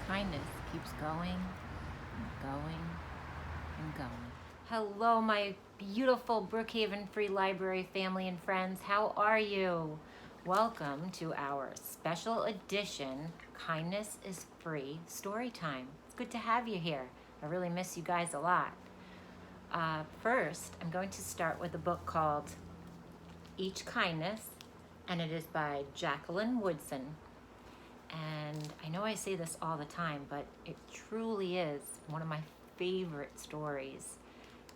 Kindness keeps going and going and going. Hello, my beautiful Brookhaven Free Library family and friends. How are you? Welcome to our special edition Kindness is Free story time. It's good to have you here. I really miss you guys a lot. First, I'm going to start with a book called Each Kindness, and it is by Jacqueline Woodson. And I know I say this all the time, but it truly is one of my favorite stories.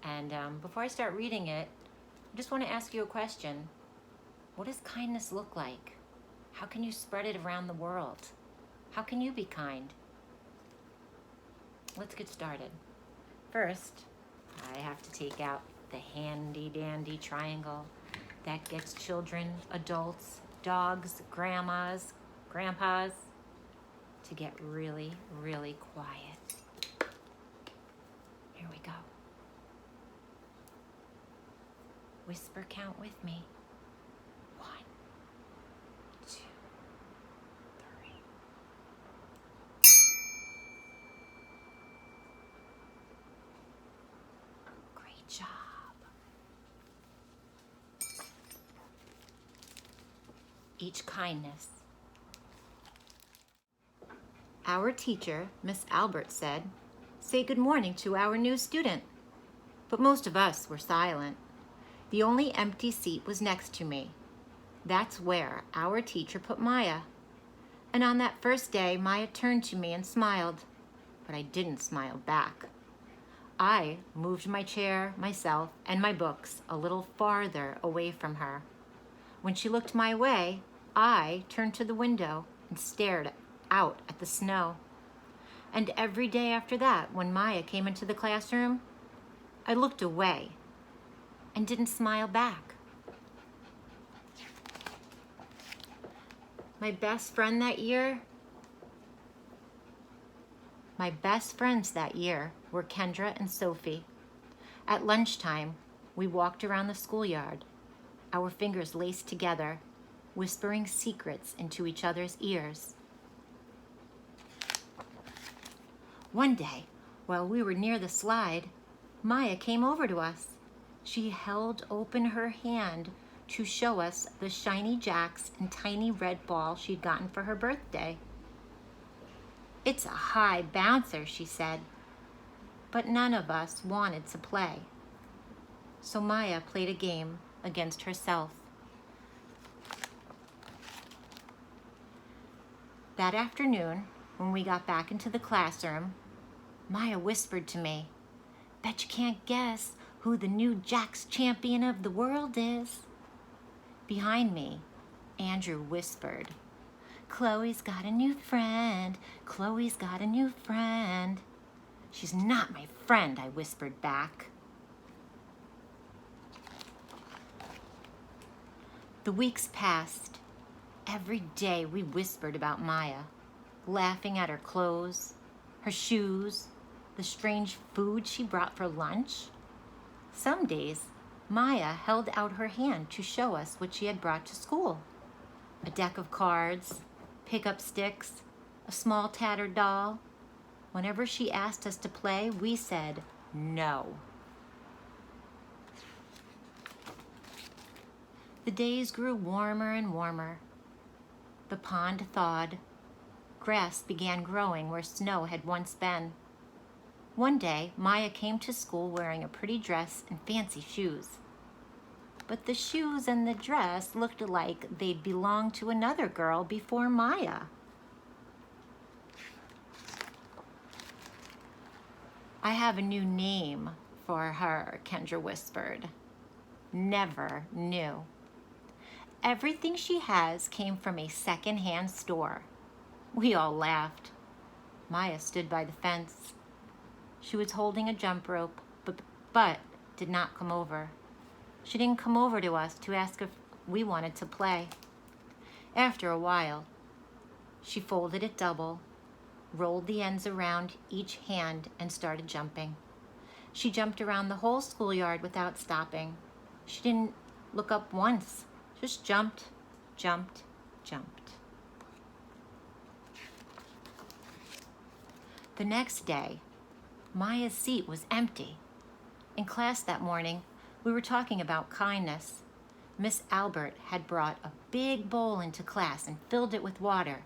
And before I start reading it, I just want to ask you a question. What does kindness look like? How can you spread it around the world? How can you be kind? Let's get started. First, I have to take out the handy dandy triangle that gets children, adults, dogs, grandmas, grandpas to get really, really quiet. Here we go. Whisper count with me. 1, 2, 3. Great job. Each kindness. Our teacher, Miss Albert, said, "Say good morning to our new student." But most of us were silent. The only empty seat was next to me. That's where our teacher put Maya. And on that first day, Maya turned to me and smiled, but I didn't smile back. I moved my chair, myself, and my books a little farther away from her. When she looked my way, I turned to the window and stared out at the snow. And every day after that, when Maya came into the classroom, I looked away and didn't smile back. My best friends that year were Kendra and Sophie. At lunchtime, we walked around the schoolyard, our fingers laced together, whispering secrets into each other's ears. One day, while we were near the slide, Maya came over to us. She held open her hand to show us the shiny jacks and tiny red ball she'd gotten for her birthday. "It's a high bouncer," she said, but none of us wanted to play. So Maya played a game against herself. That afternoon, when we got back into the classroom, Maya whispered to me, "Bet you can't guess who the new Jacks champion of the world is." Behind me, Andrew whispered, "Chloe's got a new friend. Chloe's got a new friend." "She's not my friend," I whispered back. The weeks passed. Every day we whispered about Maya, laughing at her clothes, her shoes, the strange food she brought for lunch. Some days, Maya held out her hand to show us what she had brought to school. A deck of cards, pickup sticks, a small tattered doll. Whenever she asked us to play, we said no. The days grew warmer and warmer. The pond thawed. Grass began growing where snow had once been. One day, Maya came to school wearing a pretty dress and fancy shoes. But the shoes and the dress looked like they'd belonged to another girl before Maya. "I have a new name for her," Kendra whispered. "Never knew. Everything she has came from a second-hand store." We all laughed. Maya stood by the fence. She was holding a jump rope, but did not come over. She didn't come over to us to ask if we wanted to play. After a while, she folded it double, rolled the ends around each hand, and started jumping. She jumped around the whole schoolyard without stopping. She didn't look up once, just jumped, jumped, jumped. The next day, Maya's seat was empty. In class that morning, we were talking about kindness. Miss Albert had brought a big bowl into class and filled it with water.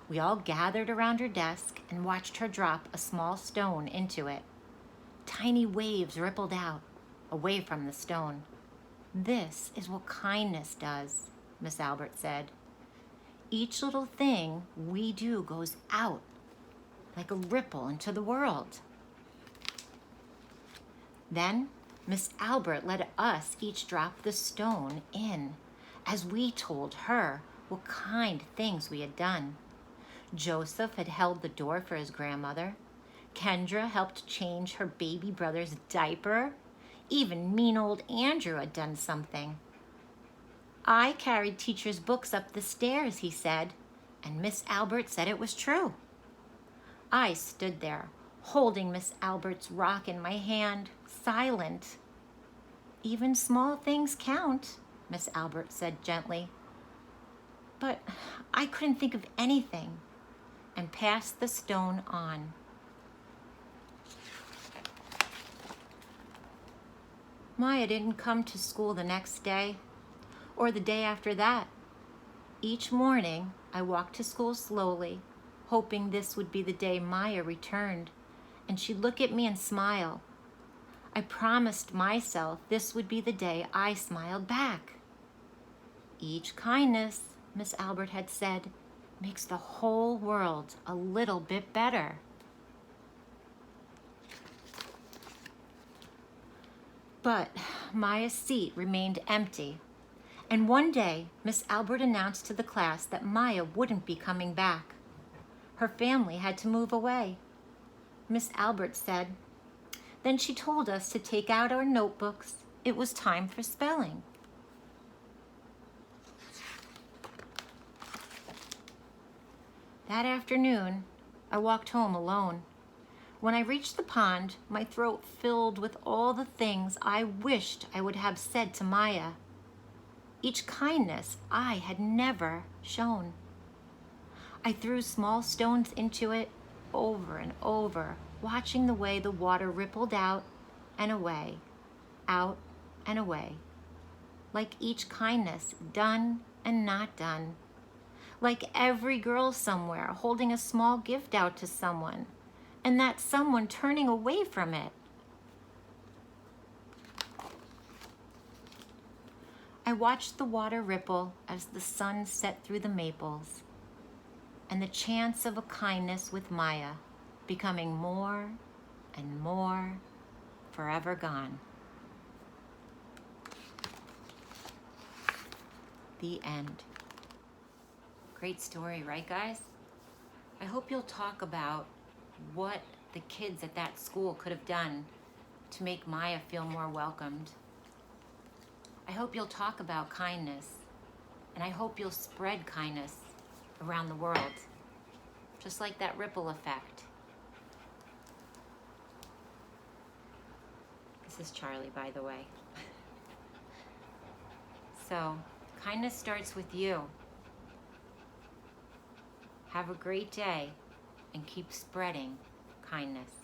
We all gathered around her desk and watched her drop a small stone into it. Tiny waves rippled out, away from the stone. "This is what kindness does," Miss Albert said. "Each little thing we do goes out like a ripple into the world." Then Miss Albert let us each drop the stone in as we told her what kind things we had done. Joseph had held the door for his grandmother. Kendra helped change her baby brother's diaper. Even mean old Andrew had done something. "I carried teacher's books up the stairs," he said, and Miss Albert said it was true. I stood there, holding Miss Albert's rock in my hand, silent. "Even small things count," Miss Albert said gently. But I couldn't think of anything, and passed the stone on. Maya didn't come to school the next day, or the day after that. Each morning, I walked to school slowly, hoping this would be the day Maya returned, and she'd look at me and smile. I promised myself this would be the day I smiled back. "Each kindness," Miss Albert had said, "makes the whole world a little bit better." But Maya's seat remained empty, and one day Miss Albert announced to the class that Maya wouldn't be coming back. Her family had to move away. Miss Albert said, then she told us to take out our notebooks. It was time for spelling. That afternoon, I walked home alone. When I reached the pond, my throat filled with all the things I wished I would have said to Maya. Each kindness I had never shown. I threw small stones into it over and over, watching the way the water rippled out and away, out and away. Like each kindness done and not done. Like every girl somewhere holding a small gift out to someone, and that someone turning away from it. I watched the water ripple as the sun set through the maples, and the chance of a kindness with Maya becoming more and more forever gone. The end. Great story, right, guys? I hope you'll talk about what the kids at that school could have done to make Maya feel more welcomed. I hope you'll talk about kindness, and I hope you'll spread kindness around the world, just like that ripple effect. This is Charlie, by the way. So, kindness starts with you. Have a great day and keep spreading kindness.